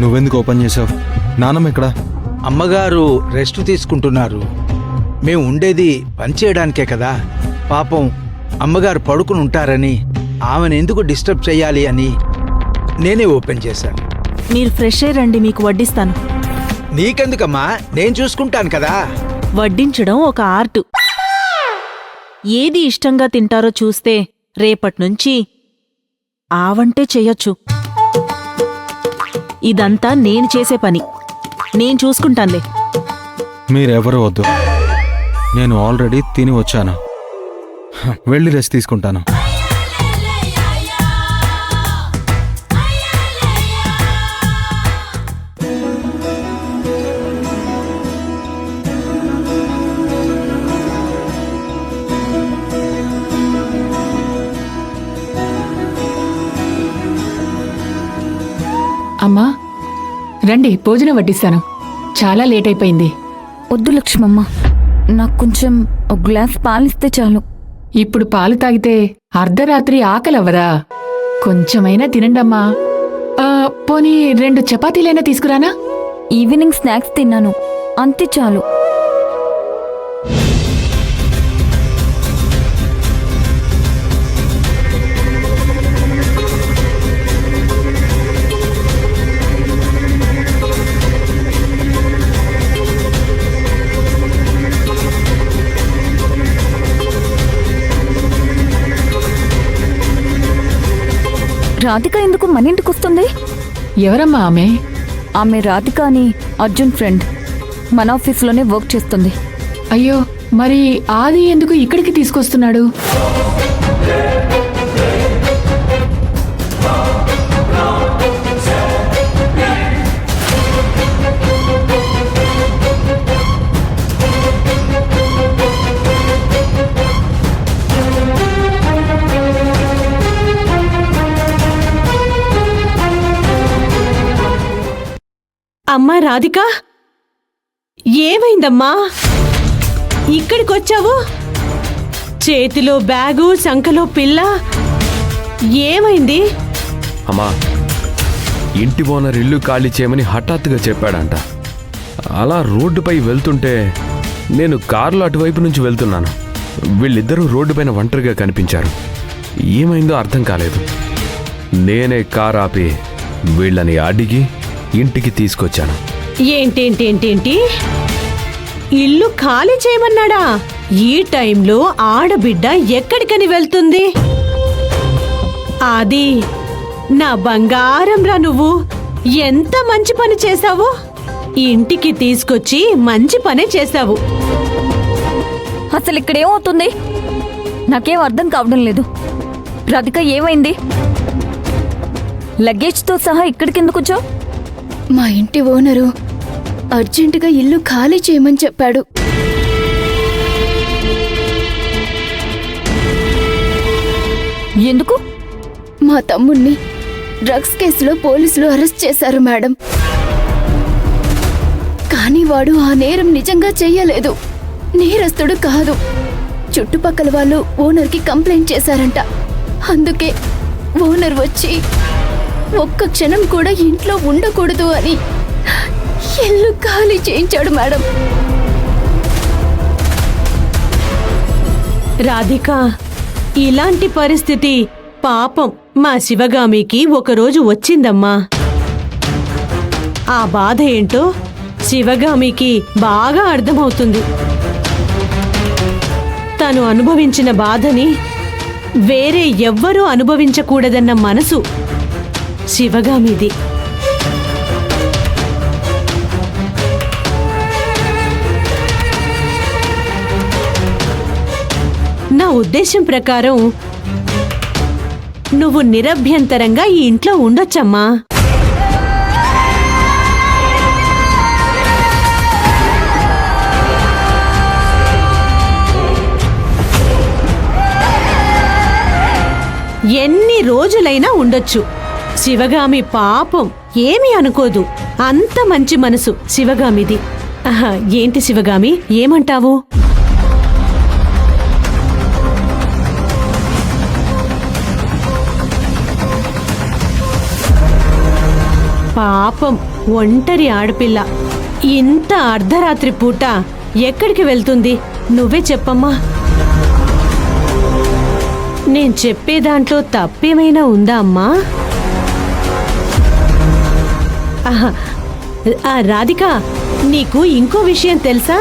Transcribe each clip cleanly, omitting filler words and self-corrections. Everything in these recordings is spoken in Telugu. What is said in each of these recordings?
నువ్వెందుకు ఓపెన్ చేసావు? నానమ్మ ఎక్కడా? అమ్మగారు రెస్ట్ తీసుకుంటున్నారు. మేము ఉండేది పనిచేయడానికే కదా. పాపం అమ్మగారు పడుకుని ఉంటారని, ఆమెను ఎందుకు డిస్టర్బ్ చేయాలి అని నేనే ఓపెన్ చేశాను. మీరు ఫ్రెష్ అయ్యి రండి, మీకు వడ్డిస్తాను. నీకెందుకమ్మా, నేను చూసుకుంటాను కదా. వడ్డించడం ఒక ఆర్ట్. ఏది ఇష్టంగా తింటారో చూస్తే రేపట్నుంచి ఆ వంటే చెయ్యొచ్చు. ఇదంతా నేను చేసే పని, నేను చూసుకుంటానులే. మీరెవరు వద్దు, నేను ఆల్రెడీ తిని వచ్చాను. వెళ్ళి రెస్ట్ తీసుకుంటాను. అమ్మా రండి, భోజనం వడ్డిస్తాను. చాలా లేట్ అయిపోయింది. వద్దు లక్ష్మమ్మ, నాకు కొంచెం ఒక గ్లాస్ పాలిస్తే చాలు. ఇప్పుడు పాలు తాగితే అర్ధరాత్రి ఆకలవ్వదా? కొంచెమైనా తినండమ్మా. పోనీ 2 చపాతీలైనా తీసుకురానా? ఈవినింగ్ స్నాక్స్ తిన్నాను, అంతే చాలు. రాధిక ఎందుకు మన ఇంటికి వస్తుంది? ఎవరమ్మా ఆమె? ఆమె రాధిక అని అర్జున్ ఫ్రెండ్, మన ఆఫీస్లోనే వర్క్ చేస్తుంది. అయ్యో, మరి ఆది ఎందుకు ఇక్కడికి తీసుకొస్తున్నాడు? అమ్మా రాధిక, ఏమైందమ్మా? ఇక్కడికొచ్చావు, చేతిలో బ్యాగు, సంకలో పిల్ల, ఏమైంది? అమ్మా, ఇంటి ఓనర్ ఇల్లు ఖాళీ చేయమని హఠాత్తుగా చెప్పాడంట. అలా రోడ్డుపై వెళ్తుంటే నేను కారులో అటువైపు నుంచి వెళ్తున్నాను. వీళ్ళిద్దరూ రోడ్డుపైన ఒంటరిగా కనిపించారు. ఏమైందో అర్థం కాలేదు. నేనే కారు ఆపి వీళ్ళని అడిగి ఇంటికి తీసుకొచ్చాను. ఏంటేంటేంటేంటి, ఇల్లు ఖాళీ చేయమన్నాడా? ఈ టైంలో ఆడబిడ్డ ఎక్కడికని వెళ్తుంది? అది నా బంగారం రా, నువ్వు ఎంత మంచి పని చేశావు. ఇంటికి తీసుకొచ్చి మంచి పనే చేశావు. అసలు ఇక్కడేమవుతుంది? నాకేం అర్థం కావడం లేదు. రాధిక ఏమైంది? లగేజ్తో సహా ఇక్కడికెందుకు వచ్చావు? మా ఇంటి ఓనరు అర్జెంటుగా ఇల్లు ఖాళీ చేయమని చెప్పాడు. ఎందుకు? మా తమ్ముణ్ణి డ్రగ్స్ కేసులో పోలీసులు అరెస్ట్ చేశారు మేడం. కానీ వాడు ఆ నేరం నిజంగా చెయ్యలేదు, నేరస్తుడు కాదు. చుట్టుపక్కల వాళ్ళు ఓనర్కి కంప్లైంట్ చేశారంట. అందుకే ఓనర్ వచ్చి ఒక్క క్షణం కూడా ఇంట్లో ఉండకూడదు అని ఇల్లు ఖాళీ చేయించాడు మేడం. రాధిక, ఇలాంటి పరిస్థితి పాపం మా శివగామికి ఒకరోజు వచ్చిందమ్మా. ఆ బాధ ఏంటో శివగామికి బాగా అర్థమవుతుంది. తను అనుభవించిన బాధని వేరే ఎవ్వరూ అనుభవించకూడదన్న మనసు శివగామిది. నా ఉద్దేశం ప్రకారం నువ్వు నిరభ్యంతరంగా ఈ ఇంట్లో ఉండొచ్చమ్మా. ఎన్ని రోజులైనా ఉండొచ్చు. శివగామి పాపం ఏమీ అనుకోదు, అంత మంచి మనసు శివగామిది. ఏంటి శివగామి, ఏమంటావు? పాపం ఒంటరి ఆడపిల్ల ఇంత అర్ధరాత్రి పూట ఎక్కడికి వెళ్తుంది నువ్వే చెప్పమ్మా. నేను చెప్పే దాంట్లో తప్పేమైనా ఉందా అమ్మా? ఆహా, రాధిక, నీకు ఇంకో విషయం తెలుసా?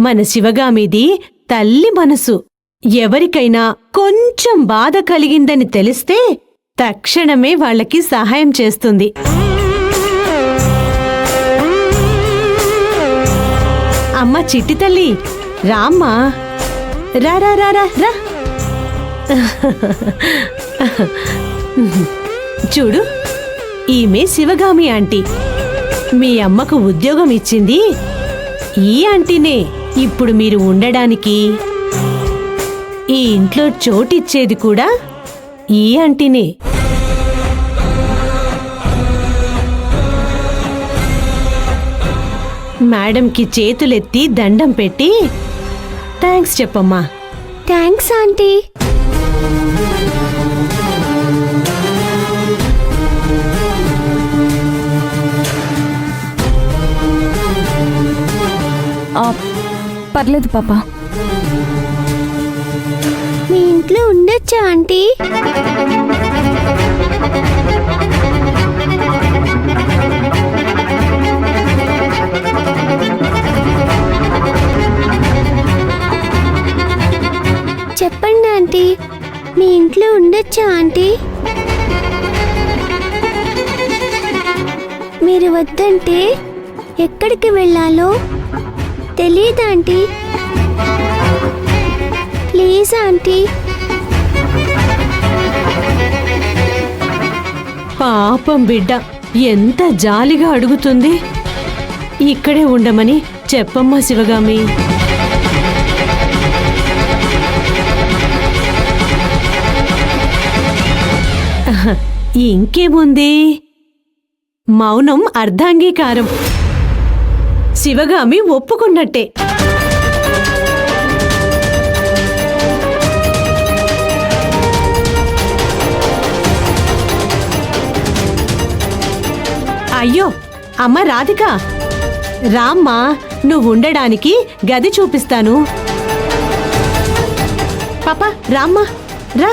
మన శివగామిది తల్లి మనసు. ఎవరికైనా కొంచెం బాధ కలిగిందని తెలిస్తే తక్షణమే వాళ్ళకి సహాయం చేస్తుంది. అమ్మ చిట్టి తల్లి, రామ్మా, రా రా రా రా రా. చూడు, ఈమె శివగామి ఆంటీ. మీ అమ్మకు ఉద్యోగం ఇచ్చింది ఈ ఆంటీనే. ఇప్పుడు మీరు ఉండడానికి ఈ ఇంట్లో చోటిచ్చేది కూడా ఈ ఆంటీనే. మేడంకి చేతులెత్తి దండం పెట్టి థ్యాంక్స్ చెప్పమ్మా. Thanks aunty. పర్లేదు పాపా. మీ ఇంట్లో ఉండొచ్చా ఆంటీ? చెప్పండి ఆంటీ, మీ ఇంట్లో ఉండొచ్చా ఆంటీ? మీరు వద్దంటే ఎక్కడికి వెళ్ళాలో తెలీదా ఆంటీ? Please aunty. పాపం బిడ్డ ఎంత జాలిగా అడుగుతుంది. ఇక్కడే ఉండమని చెప్పమ్మా శివగామి. ఇంకేముంది, మౌనం అర్ధాంగీకారం. శివగామి ఒప్పుకున్నట్టే. అయ్యో అమ్మ రాధిక, రామ్మా, నువ్వు ఉండడానికి గది చూపిస్తాను. పాప రామ్మా, రా.